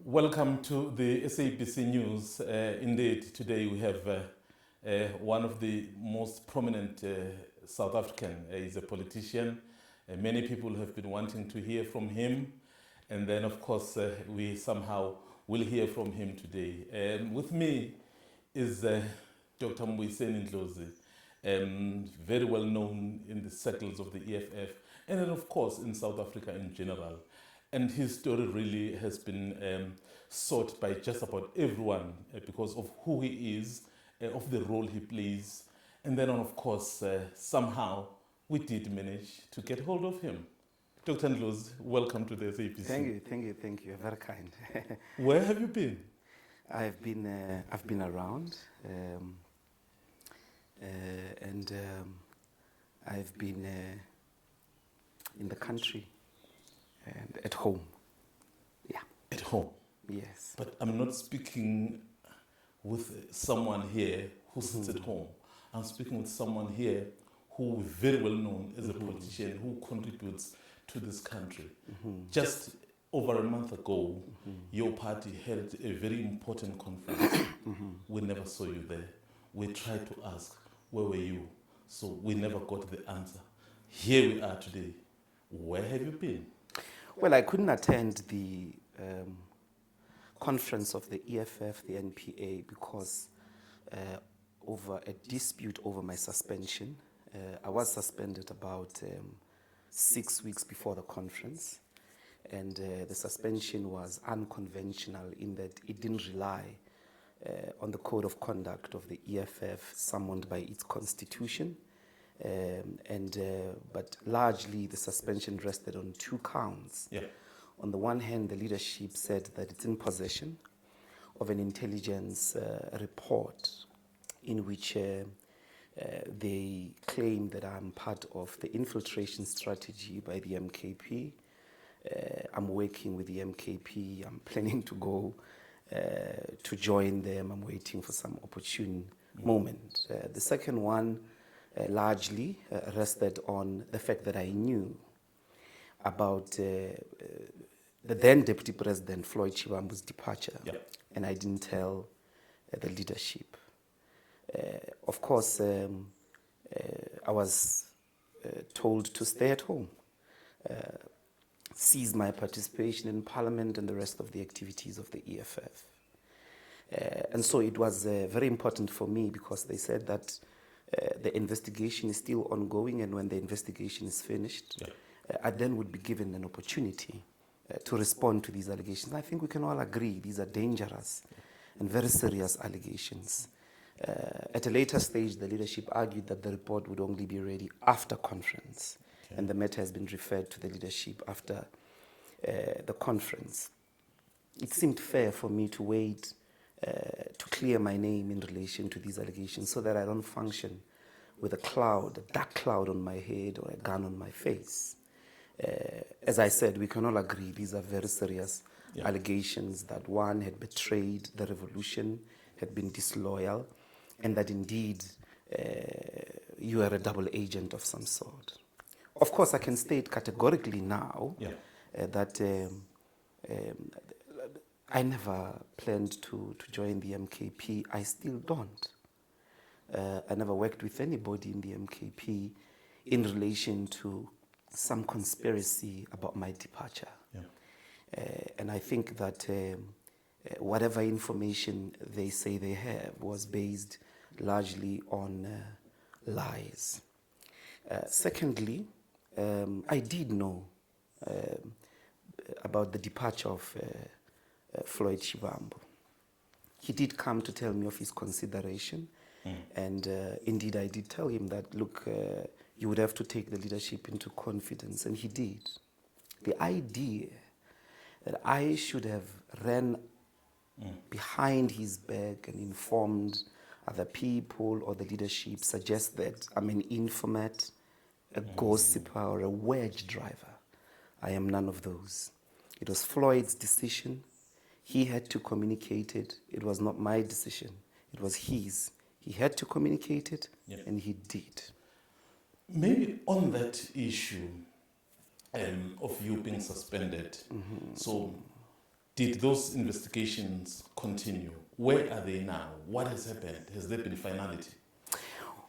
Welcome to the SABC News. Indeed, today we have one of the most prominent South African. He's a politician. Many people have been wanting to hear from him. And then, of course, we somehow will hear from him today. With me is Dr. Mbuyiseni Ndlozi, very well known in the circles of the EFF, and then, of course, in South Africa in general. And his story really has been sought by just about everyone because of who he is, of the role he plays. And then, of course, somehow we did manage to get hold of him. Dr. Ndlozi, welcome to the SABC. Thank you. Very kind. Where have you been? I've been around, and I've been in the country and at home. Yeah. At home? Yes. But I'm not speaking with someone here who sits at home. I'm speaking with someone here who is very well known as a politician who contributes to this country. Just over a month ago, your party held a very important conference. We never saw you there. We tried to ask, where were you? So we never got the answer. Here we are today. Where have you been? Well, I couldn't attend the conference of the EFF, the NPA, because over a dispute over my suspension. I was suspended about 6 weeks before the conference, and the suspension was unconventional in that it didn't rely on the code of conduct of the EFF summoned by its constitution. But largely the suspension rested on 2 counts. Yeah. On the one hand, the leadership said that it's in possession of an intelligence report in which they claim that I'm part of the infiltration strategy by the MKP. I'm working with the MKP. I'm planning to go to join them. I'm waiting for some opportune moment. The second one largely rested on the fact that I knew about the then Deputy President Floyd Shivambu's departure, and I didn't tell the leadership. Of course, I was told to stay at home, cease my participation in Parliament and the rest of the activities of the EFF. And so it was very important for me because they said that the investigation is still ongoing, and when the investigation is finished, I then would be given an opportunity to respond to these allegations. I think we can all agree these are dangerous and very serious allegations. At a later stage, the leadership argued that the report would only be ready after conference, and the matter has been referred to the leadership after the conference. It seemed fair for me to wait to clear my name in relation to these allegations so that I don't function with a dark cloud on my head or a gun on my face. As I said, we can all agree these are very serious allegations that one had betrayed the revolution, had been disloyal, and that indeed you are a double agent of some sort. Of course, I can state categorically now that I never planned to join the MKP. I still don't. I never worked with anybody in the MKP in relation to some conspiracy about my departure. And I think that whatever information they say they have was based largely on lies. Secondly, I did know about the departure of Floyd Shivambu. He did come to tell me of his consideration, and indeed I did tell him that, look, you would have to take the leadership into confidence, and he did. The idea that I should have ran behind his back and informed other people or the leadership suggests that I'm an informant, a gossiper, or a wedge driver. I am none of those. It was Floyd's decision. He had to communicate it. It was not my decision. It was his. He had to communicate it, and he did. Maybe on that issue of you being suspended, so did those investigations continue? Where are they now? What has happened? Has there been finality?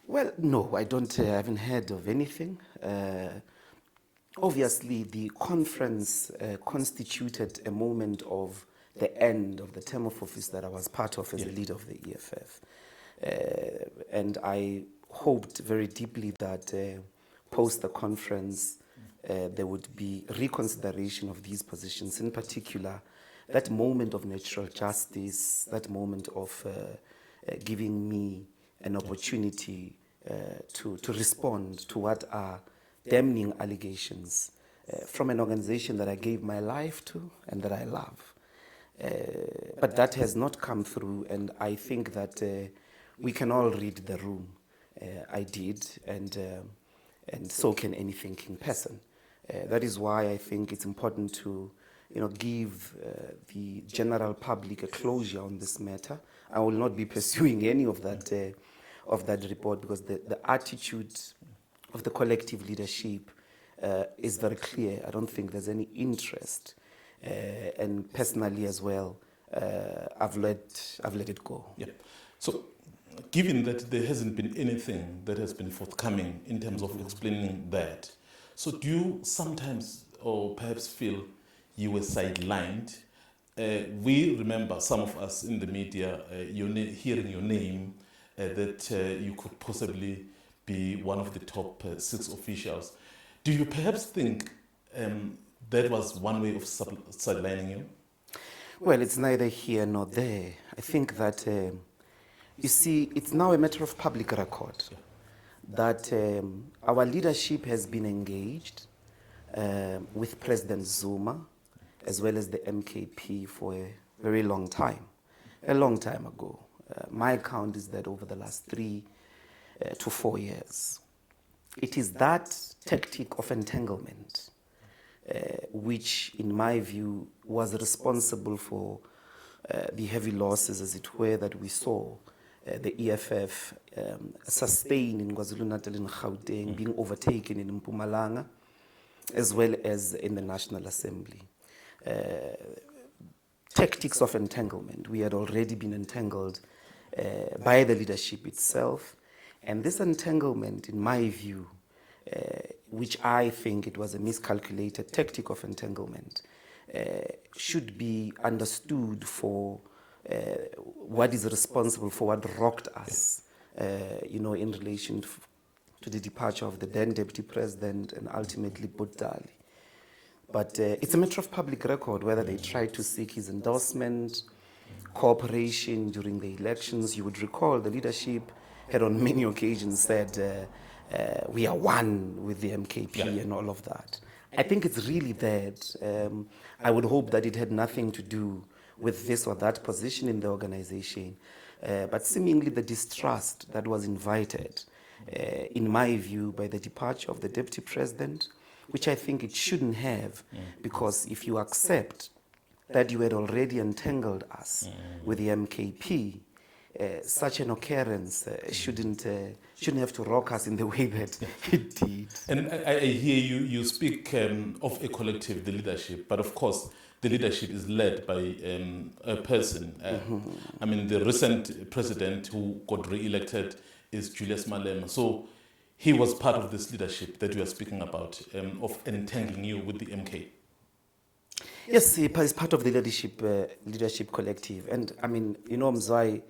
Well, no, I haven't heard of anything. Obviously, the conference constituted a moment of the end of the term of office that I was part of as a leader of the EFF. And I hoped very deeply that post the conference, there would be reconsideration of these positions, in particular, that moment of natural justice, that moment of giving me an opportunity to respond to what are damning allegations from an organization that I gave my life to and that I love. But that has not come through, and I think that we can all read the room. I did, and so can any thinking person. That is why I think it's important to give the general public a closure on this matter. I will not be pursuing any of that report, because the attitude of the collective leadership is very clear. I don't think there's any interest, and personally as well, I've let it go. Yeah. So, given that there hasn't been anything that has been forthcoming in terms of explaining that, so do you sometimes, or perhaps feel you were sidelined? We remember, some of us in the media, hearing your name, that you could possibly be one of the top 6 officials. Do you perhaps think that was one way of sidelining you? Well, it's neither here nor there. I think that, you see, it's now a matter of public record that our leadership has been engaged with President Zuma as well as the MKP for a very long time, a long time ago. My count is that over the last 3 to 4 years. It is that tactic of entanglement which, in my view, was responsible for the heavy losses, as it were, that we saw the EFF sustain in KwaZulu-Natal and Gauteng, being overtaken in Mpumalanga, as well as in the National Assembly. Tactics of entanglement. We had already been entangled by the leadership itself. And this entanglement, in my view, which I think it was a miscalculated tactic of entanglement, should be understood for what is responsible for what rocked us, in relation to the departure of the then Deputy President and ultimately Butali. But it's a matter of public record whether they tried to seek his endorsement, cooperation during the elections. You would recall the leadership had on many occasions said, we are one with the MKP and all of that. I think it's really that. I would hope that it had nothing to do with this or that position in the organization, but seemingly the distrust that was invited, in my view, by the departure of the Deputy President, which I think it shouldn't have, because if you accept that you had already entangled us with the MKP, such an occurrence shouldn't have to rock us in the way that it did. And I hear you speak of a collective, the leadership, but of course the leadership is led by a person. I mean, the recent president who got re-elected is Julius Malema. So he was part of this leadership that you are speaking about, of entangling you with the MK. Yes, he is part of the leadership collective. And I mean, Mzwai,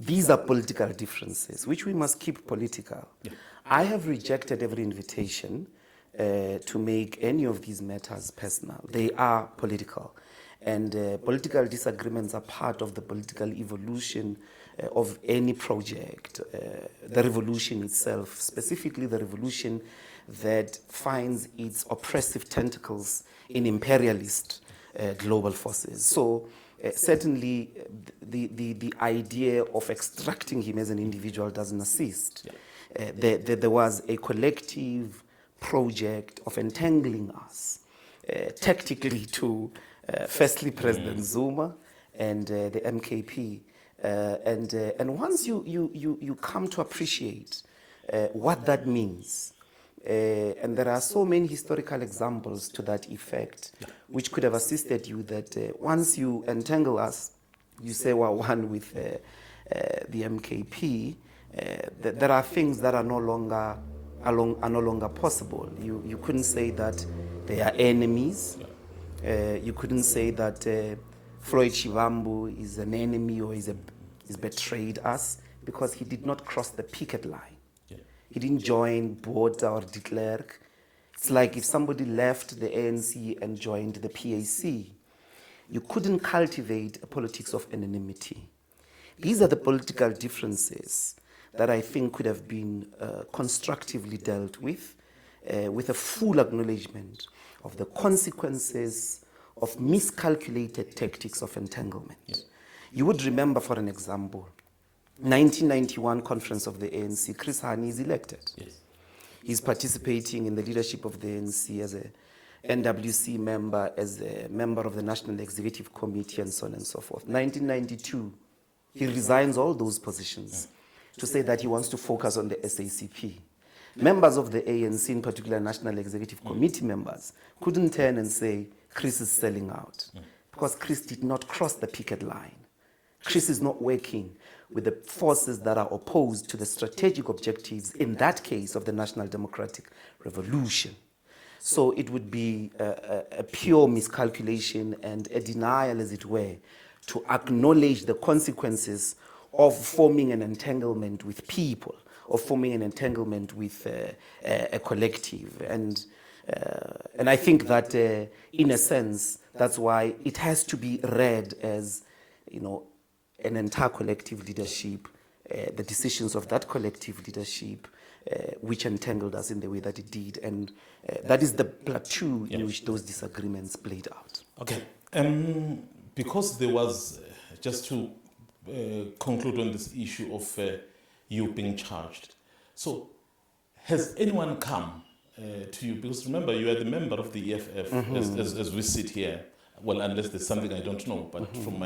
these are political differences, which we must keep political. Yeah. I have rejected every invitation to make any of these matters personal. They are political. And political disagreements are part of the political evolution of any project. The revolution itself, specifically the revolution that finds its oppressive tentacles in imperialist global forces. So certainly the idea of extracting him as an individual doesn't assist. Yeah. There was a collective project of entangling us tactically to firstly President Zuma and the MKP. And once you come to appreciate what that means, And there are so many historical examples to that effect, which could have assisted you that once you entangle us, you say we're one with the MKP, there are things that are no longer possible. You couldn't say that they are enemies. You couldn't say that Floyd Shivambu is an enemy or is betrayed us, because he did not cross the picket line. He didn't join Botha or de Klerk. It's like if somebody left the ANC and joined the PAC. You couldn't cultivate a politics of anonymity. These are the political differences that I think could have been constructively dealt with a full acknowledgement of the consequences of miscalculated tactics of entanglement. You would remember, for an example, 1991 conference of the ANC, Chris Hani is elected. He's participating in the leadership of the ANC as a NWC member, as a member of the National Executive Committee, and so on and so forth. 1992, he resigns all those positions to say that he wants to focus on the SACP. Members of the ANC, in particular National Executive Committee members, couldn't turn and say, Chris is selling out, because Chris did not cross the picket line. Chris is not working with the forces that are opposed to the strategic objectives, in that case, of the National Democratic Revolution. So it would be a pure miscalculation and a denial, as it were, to acknowledge the consequences of forming an entanglement with people, or forming an entanglement with a collective. And I think that, in a sense, that's why it has to be read as, an entire collective leadership, the decisions of that collective leadership, which entangled us in the way that it did. And that is the plateau in which those disagreements played out. Okay. Because there was, just to conclude on this issue of you being charged. So has anyone come to you? Because remember, you are the member of the EFF as we sit here. Well, unless there's something I don't know, but from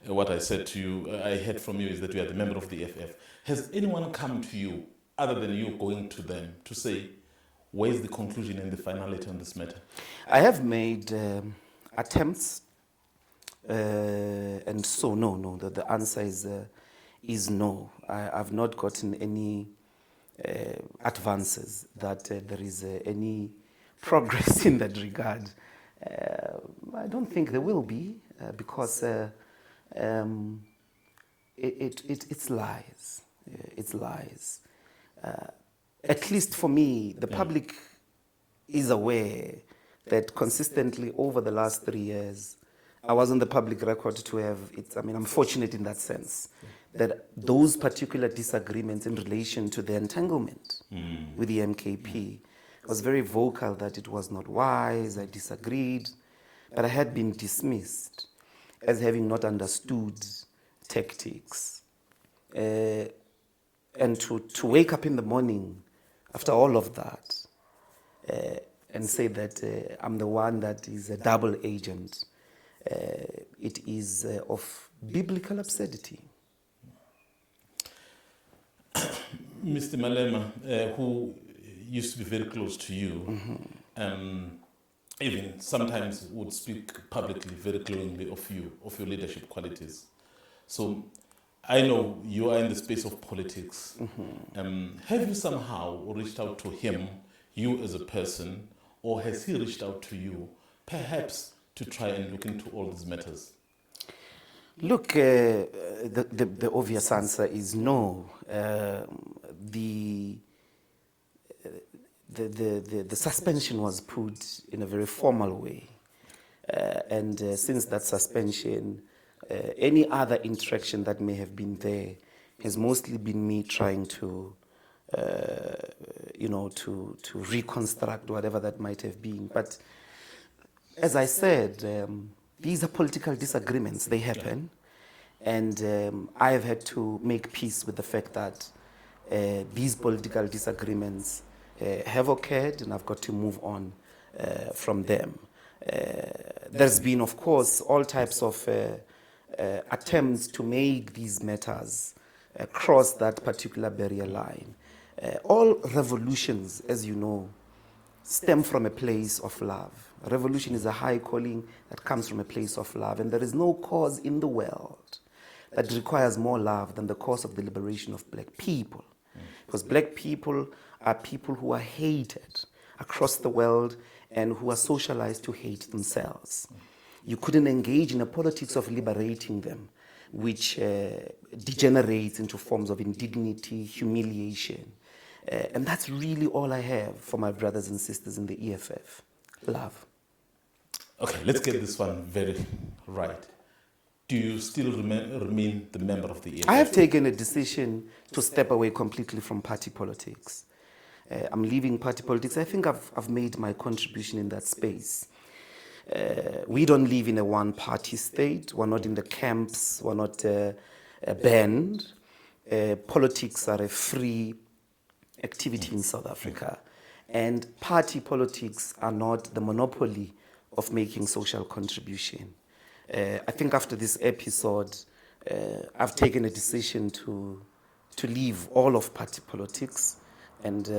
what I said to you, I heard from you is that you are the member of the EFF. Has anyone come to you, other than you going to them, to say, where's the conclusion and the finality on this matter? I have made attempts, and so no. The answer is no. I've not gotten any advances that there is any progress in that regard. I don't think there will be, because it's lies. It's lies. At least for me, the public is aware that consistently over the last 3 years, I was on the public record to have it. I mean, I'm fortunate in that sense, that those particular disagreements in relation to the entanglement with the MKP, I was very vocal that it was not wise, I disagreed, but I had been dismissed as having not understood tactics. And to wake up in the morning after all of that and say that I'm the one that is a double agent, it is of biblical absurdity. Mr. Malema, who used to be very close to you, even sometimes would speak publicly very glowingly of you, of your leadership qualities. So I know you are in the space of politics. Have you somehow reached out to him, you as a person, or has he reached out to you, perhaps to try and look into all these matters? Look, the obvious answer is no. The suspension was put in a very formal way. And since that suspension, any other interaction that may have been there has mostly been me trying to, to reconstruct whatever that might have been. But as I said, these are political disagreements. They happen. And I have had to make peace with the fact that these political disagreements have occurred, and I've got to move on from them. There's been, of course, all types of attempts to make these matters cross that particular barrier line. All revolutions, as you know, stem from a place of love. Revolution is a high calling that comes from a place of love, and there is no cause in the world that requires more love than the cause of the liberation of black people. Because black people are people who are hated across the world and who are socialized to hate themselves. You couldn't engage in a politics of liberating them, which degenerates into forms of indignity, humiliation. And that's really all I have for my brothers and sisters in the EFF. Love. Okay, let's get this one very right. Do you still remain the member of the EFF? I have taken a decision to step away completely from party politics. I'm leaving party politics. I think I've made my contribution in that space. We don't live in a one-party state. We're not in the camps. We're not a band. Politics are a free activity in South Africa. And party politics are not the monopoly of making social contribution. I think after this episode, I've taken a decision to leave all of party politics and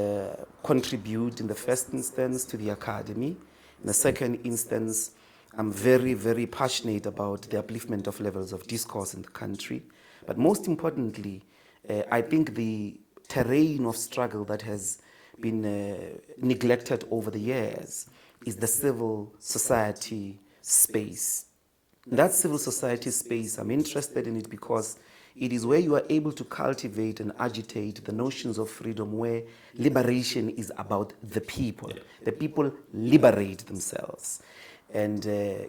contribute in the first instance to the academy. In the second instance, I'm very, very passionate about the upliftment of levels of discourse in the country. But most importantly, I think the terrain of struggle that has been neglected over the years is the civil society space. That civil society space, I'm interested in it because it is where you are able to cultivate and agitate the notions of freedom, where liberation is about the people. Yeah. The people liberate themselves. And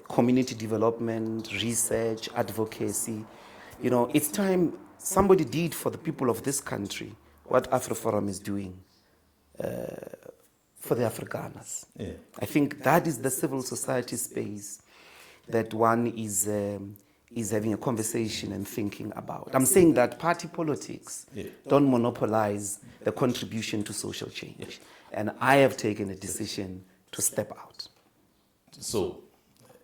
community development, research, advocacy. You know, it's time somebody did for the people of this country what AfriForum is doing for the Afrikaners. Yeah. I think that is the civil society space that one is having a conversation and thinking about. I'm saying that party politics don't monopolize the contribution to social change. Yeah. And I have taken a decision to step out. So,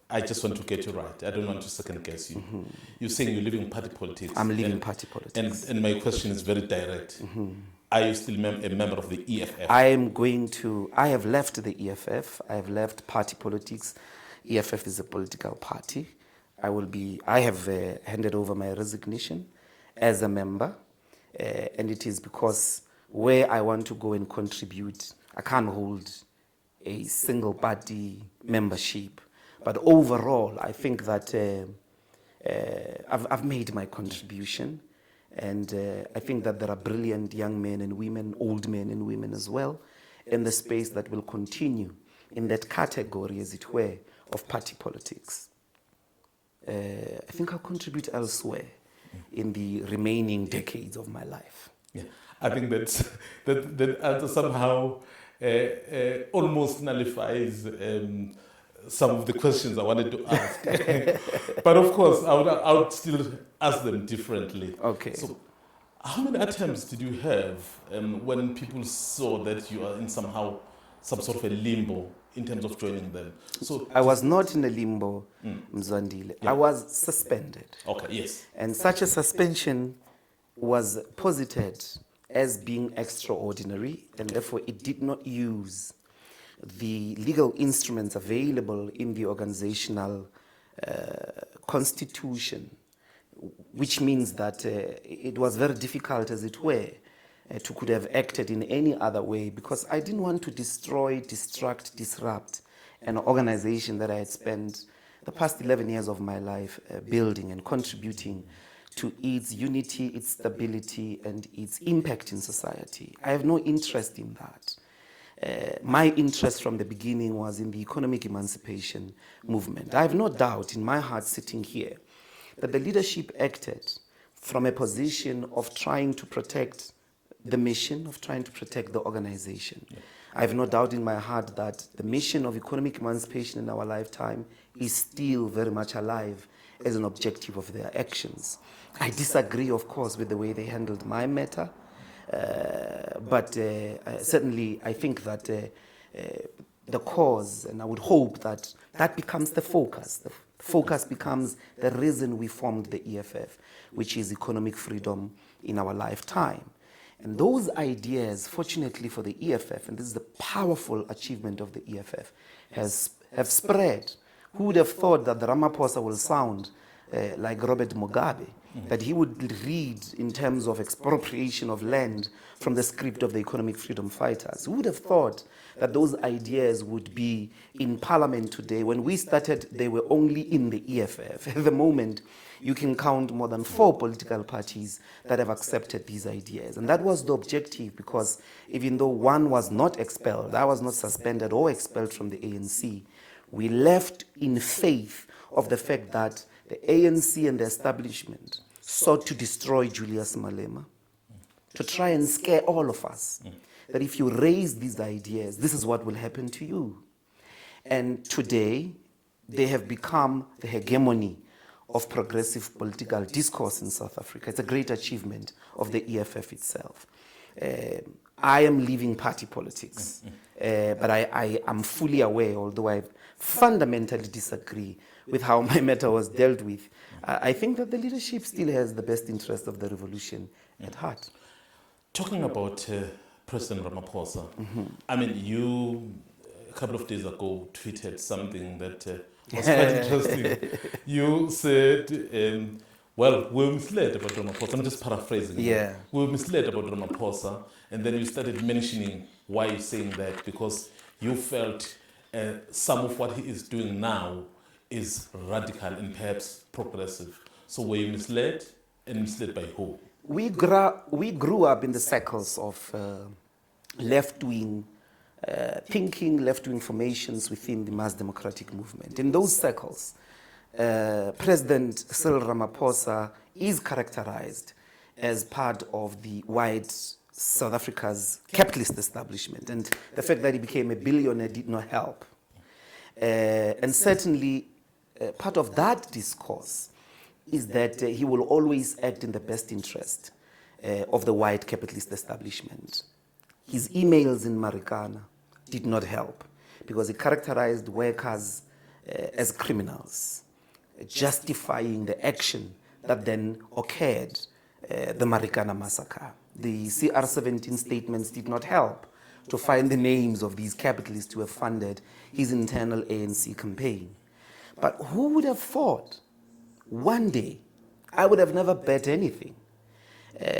I just want to get you right. I don't want to second guess you. Mm-hmm. You're saying you're leaving party politics. I'm leaving party politics. And my question is very direct. Mm-hmm. Are you still a member of the EFF? I have left the EFF. I have left party politics. EFF is a political party. I have handed over my resignation as a member. And it is because where I want to go and contribute, I can't hold a single party membership. But overall, I think that I've made my contribution. And I think that there are brilliant young men and women, old men and women as well, in the space that will continue in that category, as it were, of party politics. I think I'll contribute elsewhere in the remaining decades of my life. Yeah, I think that answer somehow almost nullifies some of the questions I wanted to ask. But of course, I would still ask them differently. Okay. So, how many attempts did you have when people saw that you are in some sort of a limbo in terms of joining them? So I was not in a limbo, Mzwandile. Yeah. I was suspended. Okay, yes. And such a suspension was posited as being extraordinary, and therefore it did not use the legal instruments available in the organizational constitution, which means that it was very difficult, as it were, to could have acted in any other way, because I didn't want to destroy, distract, disrupt an organization that I had spent the past 11 years of my life building and contributing to its unity, its stability, and its impact in society. I have no interest in that. My interest from the beginning was in the economic emancipation movement. I have no doubt in my heart sitting here that the leadership acted from a position of trying to protect the mission, of trying to protect the organization. Yeah. I have no doubt in my heart that the mission of economic emancipation in our lifetime is still very much alive as an objective of their actions. I disagree, of course, with the way they handled my matter. But certainly I think that the cause, and I would hope that that becomes the focus. The focus becomes the reason we formed the EFF, which is economic freedom in our lifetime. And those ideas, fortunately for the EFF, and this is the powerful achievement of the EFF, have spread. Who would have thought that the Ramaphosa will sound like Robert Mugabe, that he would read in terms of expropriation of land from the script of the economic freedom fighters? Who would have thought that those ideas would be in parliament today? When we started, they were only in the EFF. At the moment, you can count more than 4 political parties that have accepted these ideas. And that was the objective, because even though one was not expelled, I was not suspended or expelled from the ANC, we left in faith of the fact that the ANC and the establishment sought to destroy Julius Malema, to try and scare all of us, that if you raise these ideas, this is what will happen to you. And today, they have become the hegemony of progressive political discourse in South Africa. It's a great achievement of the EFF itself. I am leaving party politics, but I am fully aware, although I fundamentally disagree with how my matter was dealt with, I think that the leadership still has the best interest of the revolution at heart. Talking about President Ramaphosa, I mean, you a couple of days ago tweeted something that was quite interesting. You said, well, we were misled about Ramaphosa. I'm just paraphrasing. Yeah. We were misled about Ramaphosa, and then you started mentioning why you're saying that, because you felt some of what he is doing now is radical and perhaps progressive. So were you misled, and misled by who? We grew up in the circles of left-wing thinking, left-wing formations within the mass democratic movement. In those circles, President Cyril Ramaphosa is characterized as part of the white South Africa's capitalist establishment, and the fact that he became a billionaire did not help. And certainly, part of that discourse is that he will always act in the best interest of the white capitalist establishment. His emails in Marikana did not help, because he characterized workers as criminals, justifying the action that then occurred, the Marikana massacre. The CR17 statements did not help to find the names of these capitalists who have funded his internal ANC campaign. But who would have thought one day, I would have never bet anything.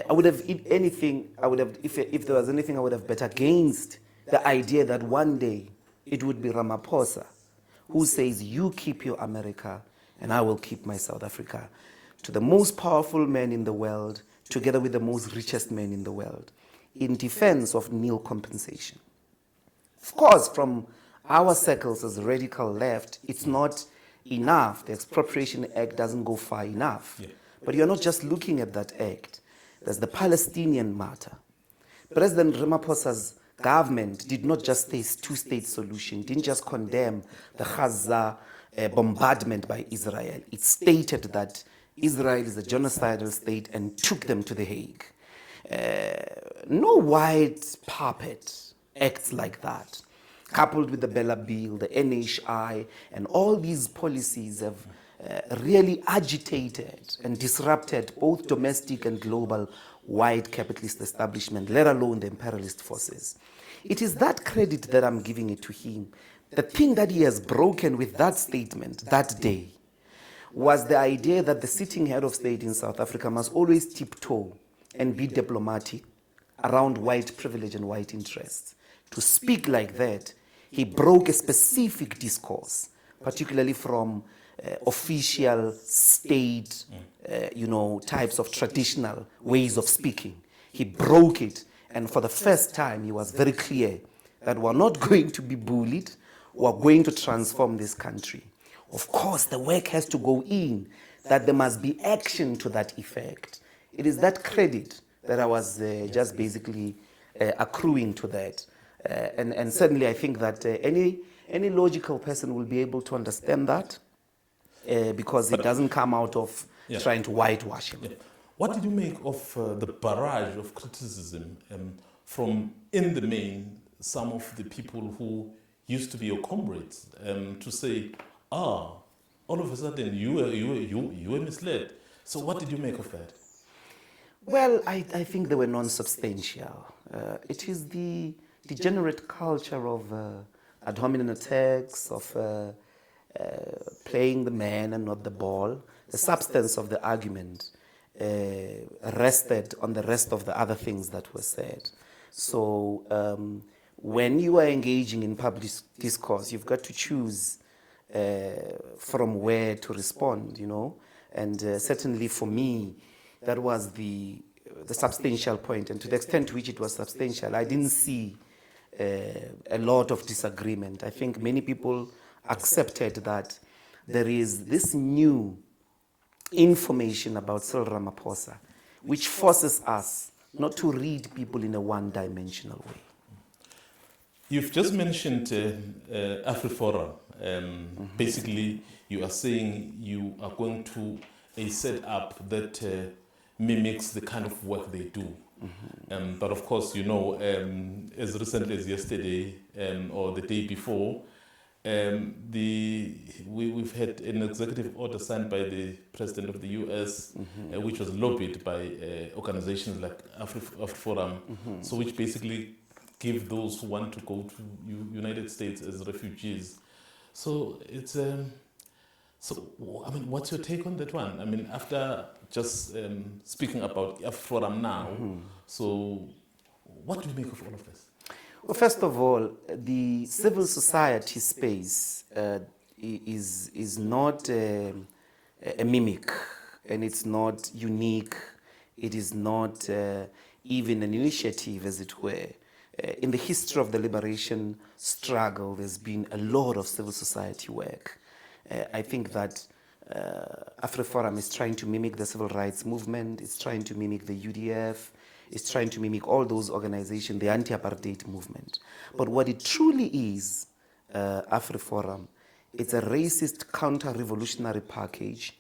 I would have, if anything, if there was anything, I would have bet against the idea that one day it would be Ramaphosa who says, you keep your America and I will keep my South Africa, to the most powerful man in the world, together with the most richest man in the world, in defense of nil compensation. Of course, from our circles as radical left, it's not enough. The Expropriation Act doesn't go far enough. Yeah. But you're not just looking at that act. There's the Palestinian matter. President Ramaphosa's government did not just say two-state solution, didn't just condemn the Gaza bombardment by Israel. It stated that Israel is a genocidal state and took them to The Hague. No white puppet acts like that. Coupled with the Bella Bill, the NHI, and all these policies have really agitated and disrupted both domestic and global white capitalist establishment, let alone the imperialist forces. It is that credit that I'm giving it to him. The thing that he has broken with that statement that day was the idea that the sitting head of state in South Africa must always tiptoe and be diplomatic around white privilege and white interests. To speak like that, he broke a specific discourse, particularly from official state, types of traditional ways of speaking. He broke it, and for the first time, he was very clear that we're not going to be bullied, we're going to transform this country. Of course, the work has to go in, that there must be action to that effect. It is that credit that I was just basically accruing to that. And certainly I think that any logical person will be able to understand that because it doesn't come out of trying to whitewash him. Yeah. What did you make of the barrage of criticism from, in the main, some of the people who used to be your comrades to say, all of a sudden you were misled. So what did you make of that? Well, I think they were non-substantial. It is the degenerate culture of ad hominem attacks, of playing the man and not the ball. The substance of the argument rested on the rest of the other things that were said. So when you are engaging in public discourse, you've got to choose from where to respond, you know. And certainly for me, that was the substantial point. And to the extent to which it was substantial, I didn't see a lot of disagreement. I think many people accepted that there is this new information about Cyril Ramaphosa, which forces us not to read people in a one-dimensional way. You've just mentioned AfriForum. Basically, you are saying you are going to a setup that mimics the kind of work they do. But of course, you know, as recently as yesterday or the day before, we've had an executive order signed by the President of the US, which was lobbied by organizations like AfriForum, so which basically give those who want to go to United States as refugees. So it's so I mean, what's your take on that one? I mean, after just speaking about AfriForum now, so what do you make of all of this? Well, first of all, the civil society space is not a mimic, and it's not unique. It is not even an initiative, as it were. In the history of the liberation struggle, there's been a lot of civil society work. I think that AfriForum is trying to mimic the civil rights movement. It's trying to mimic the UDF. It's trying to mimic all those organizations, the anti-apartheid movement. But what it truly is, AfriForum, it's a racist counter-revolutionary package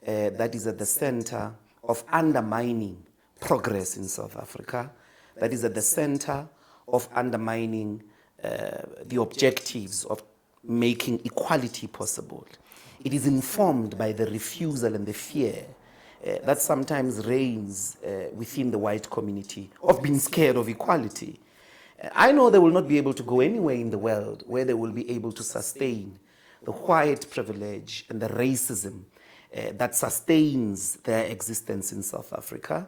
that is at the center of undermining progress in South Africa, that is at the center of undermining the objectives of making equality possible. It is informed by the refusal and the fear that sometimes reigns within the white community of being scared of equality. I know they will not be able to go anywhere in the world where they will be able to sustain the white privilege and the racism that sustains their existence in South Africa.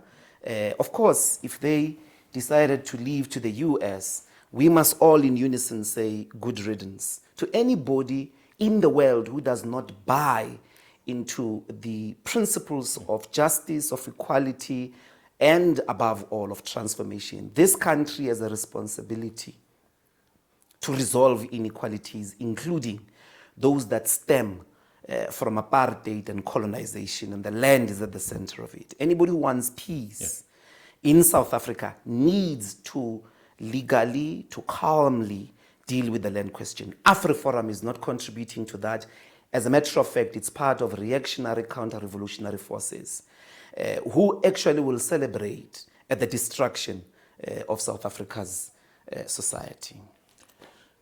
Of course, if they decided to leave to the US, we must all in unison say good riddance to anybody in the world who does not buy into the principles of justice, of equality, and above all, of transformation. This country has a responsibility to resolve inequalities, including those that stem from apartheid and colonization, and the land is at the center of it. Anybody who wants peace in South Africa needs to legally, to calmly deal with the land question. AfriForum is not contributing to that. As a matter of fact, it's part of reactionary counter-revolutionary forces who actually will celebrate at the destruction of South Africa's society.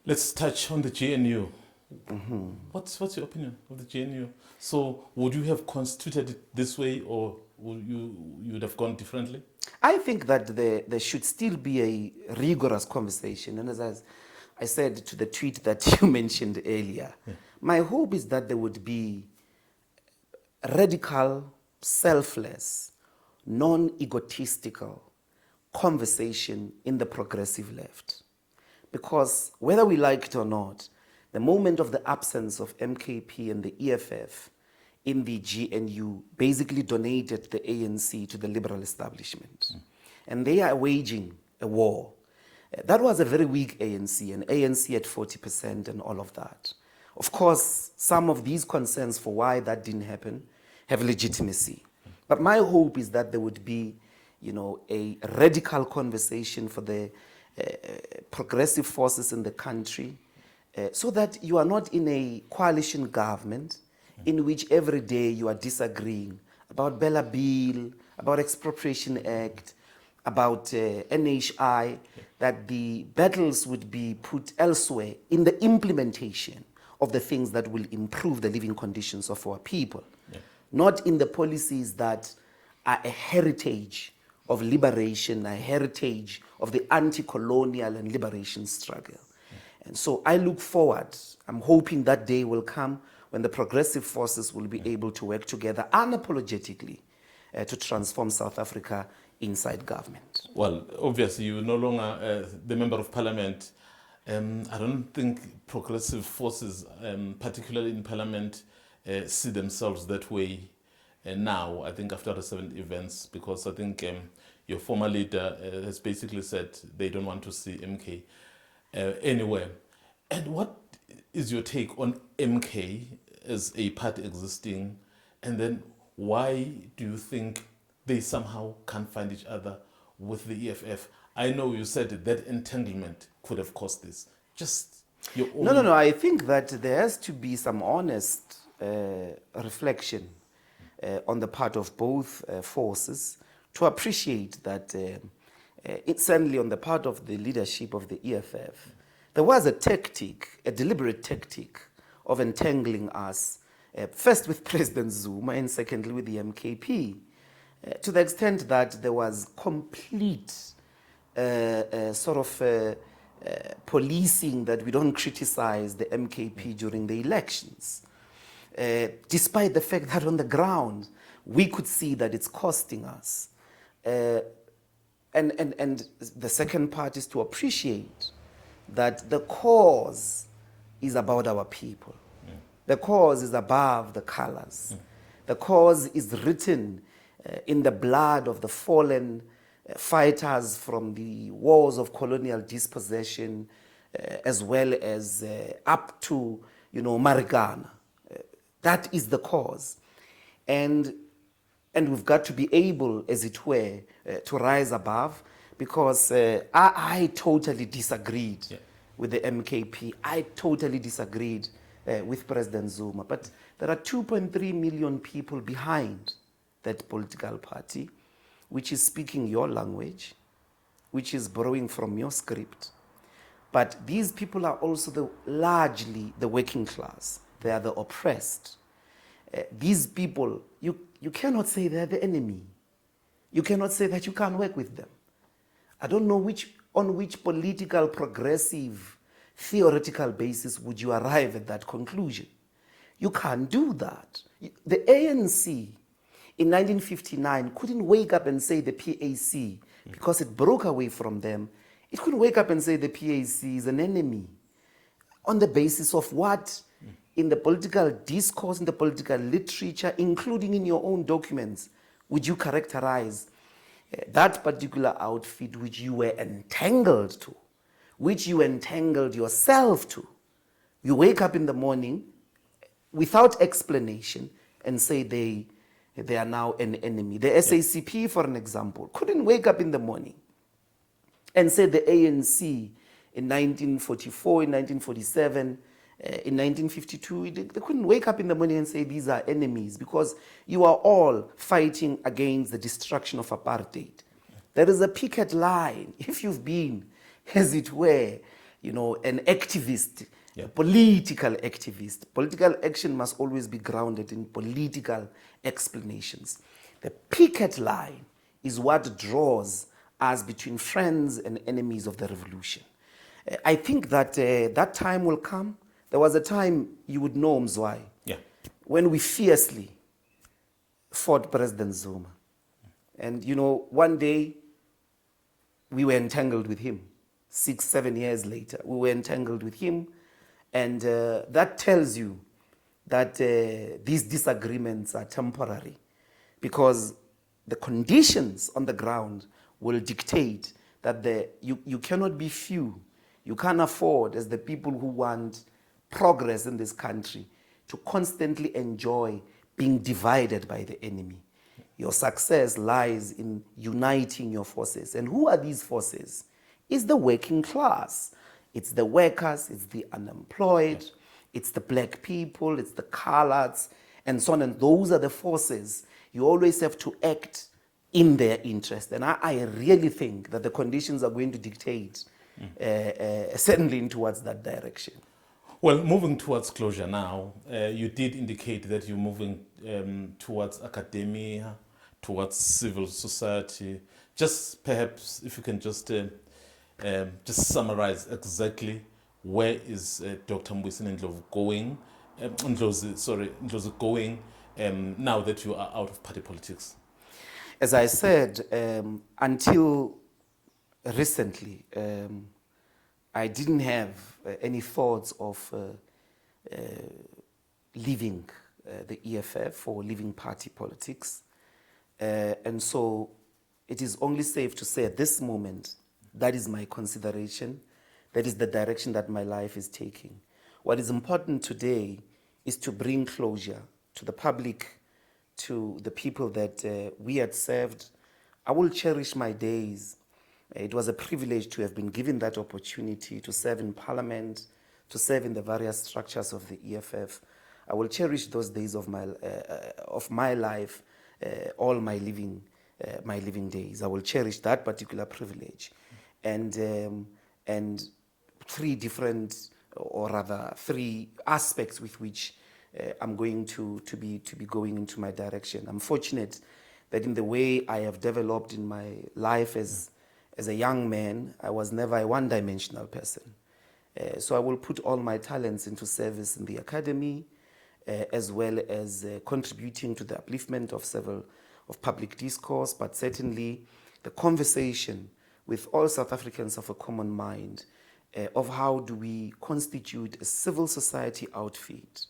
Let's touch on the GNU. What's your opinion of the GNU? So would you have constituted it this way, or would you have gone differently? I think that there should still be a rigorous conversation. And as I said to the tweet that you mentioned earlier, my hope is that there would be radical, selfless, non-egotistical conversation in the progressive left. Because whether we like it or not, the moment of the absence of MKP and the EFF in the GNU basically donated the ANC to the liberal establishment. And they are waging a war. That was a very weak ANC, an ANC at 40% and all of that. Of course, some of these concerns for why that didn't happen have legitimacy. But my hope is that there would be, a radical conversation for the progressive forces in the country, so that you are not in a coalition government in which every day you are disagreeing about Bella Bill, about Expropriation Act, about NHI, that the battles would be put elsewhere in the implementation of the things that will improve the living conditions of our people, not in the policies that are a heritage of liberation, a heritage of the anti-colonial and liberation struggle. And so I look forward, I'm hoping that day will come when the progressive forces will be able to work together unapologetically to transform South Africa inside government. Well, obviously you're no longer the Member of Parliament. I don't think progressive forces, particularly in Parliament, see themselves that way now, I think after recent events, because I think your former leader has basically said they don't want to see MK anywhere. And what is your take on MK as a party existing, and then why do you think they somehow can't find each other with the EFF? I know you said that entanglement could have caused this. Just your own... No. I think that there has to be some honest reflection on the part of both forces to appreciate that it's certainly on the part of the leadership of the EFF, there was a tactic, a deliberate tactic of entangling us, first with President Zuma and secondly with the MKP, to the extent that there was complete policing that we don't criticize the MKP during the elections. Despite the fact that on the ground, we could see that it's costing us. And the second part is to appreciate that the cause is about our people. The cause is above the colors. The cause is written in the blood of the fallen fighters from the wars of colonial dispossession, as well as up to, Marikana. That is the cause. And we've got to be able, as it were, to rise above, because I totally disagreed with the MKP. I totally disagreed with President Zuma. But there are 2.3 million people behind that political party, which is speaking your language, which is borrowing from your script. But these people are also largely the working class. They are the oppressed. These people, you cannot say they're the enemy. You cannot say that you can't work with them. I don't know on which political, progressive, theoretical basis would you arrive at that conclusion. You can't do that. The ANC in 1959 couldn't wake up and say the PAC, because it broke away from them, it couldn't wake up and say the PAC is an enemy. On the basis of what? In the political discourse, in the political literature, including in your own documents, would you characterize that particular outfit which you were entangled to, which you entangled yourself to? You wake up in the morning without explanation and say they are now an enemy. The SACP, for an example, couldn't wake up in the morning and say the ANC in 1944, in 1947, in 1952, they couldn't wake up in the morning and say these are enemies, because you are all fighting against the destruction of apartheid. There is a picket line. If you've been, as it were, an activist, a political activist, political action must always be grounded in political explanations. The picket line is what draws us between friends and enemies of the revolution. I think that that time will come. There was a time, you would know, Mzwai, when we fiercely fought President Zuma. And, one day we were entangled with him. 6-7 years later, we were entangled with him. And that tells you that these disagreements are temporary, because the conditions on the ground will dictate that you cannot be few. You can't afford, as the people who want progress in this country, to constantly enjoy being divided by the enemy. Your success lies in uniting your forces. And who are these forces? It's the working class. It's the workers, it's the unemployed, it's the black people, it's the coloreds, and so on. And those are the forces. You always have to act in their interest. And I really think that the conditions are going to dictate certainly towards that direction. Well, moving towards closure now, you did indicate that you're moving towards academia, towards civil society. Just perhaps if you can just summarize exactly where is Dr. Mbuyiseni Ndlozi going, Ndlozi going now that you are out of party politics. As I said, until recently, I didn't have any thoughts of leaving the EFF or leaving party politics. And so it is only safe to say at this moment, that is my consideration. That is the direction that my life is taking. What is important today is to bring closure to the public, to the people that we had served. I will cherish my days. It was a privilege to have been given that opportunity to serve in Parliament, to serve in the various structures of the EFF. I will cherish those days of my life, all my living days. I will cherish that particular privilege, and three different, or rather three aspects with which I'm going to be going into my direction. I'm fortunate that in the way I have developed in my life as a young man, I was never a one-dimensional person. So I will put all my talents into service in the academy, as well as contributing to the upliftment of public discourse, but certainly the conversation with all South Africans of a common mind of how do we constitute a civil society outfit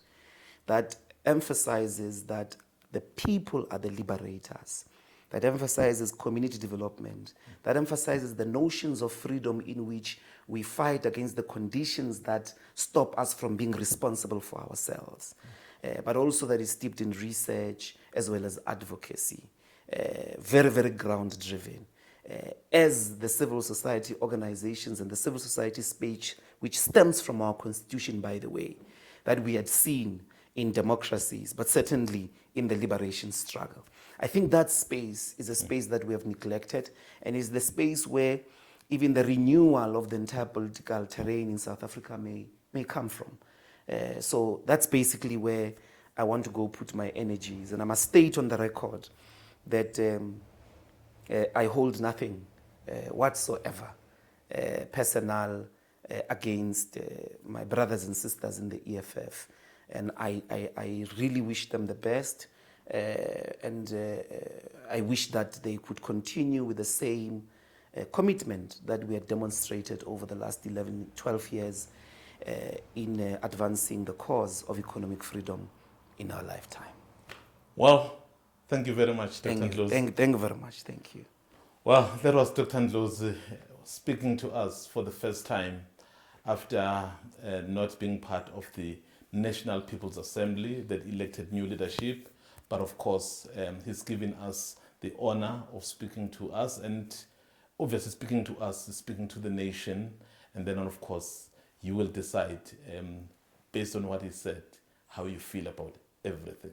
that emphasizes that the people are the liberators, that emphasizes community development, that emphasizes the notions of freedom in which we fight against the conditions that stop us from being responsible for ourselves, but also that is steeped in research as well as advocacy, very, very ground-driven. As the civil society organizations and the civil society speech, which stems from our constitution, by the way, that we had seen in democracies, but certainly in the liberation struggle. I think that space is a space that we have neglected, and is the space where even the renewal of the entire political terrain in South Africa may come from. So that's basically where I want to go put my energies. And I must state on the record that I hold nothing whatsoever personal against my brothers and sisters in the EFF. And I really wish them the best. And I wish that they could continue with the same commitment that we had demonstrated over the last 11, 12 years in advancing the cause of economic freedom in our lifetime. Well, thank you very much, Dr. Ndlozi. Thank you very much. Thank you. Well, that was Dr. Ndlozi speaking to us for the first time after not being part of the National People's Assembly that elected new leadership. But of course, he's given us the honor of speaking to us, and obviously speaking to us is speaking to the nation. And then, of course, you will decide, based on what he said, how you feel about everything.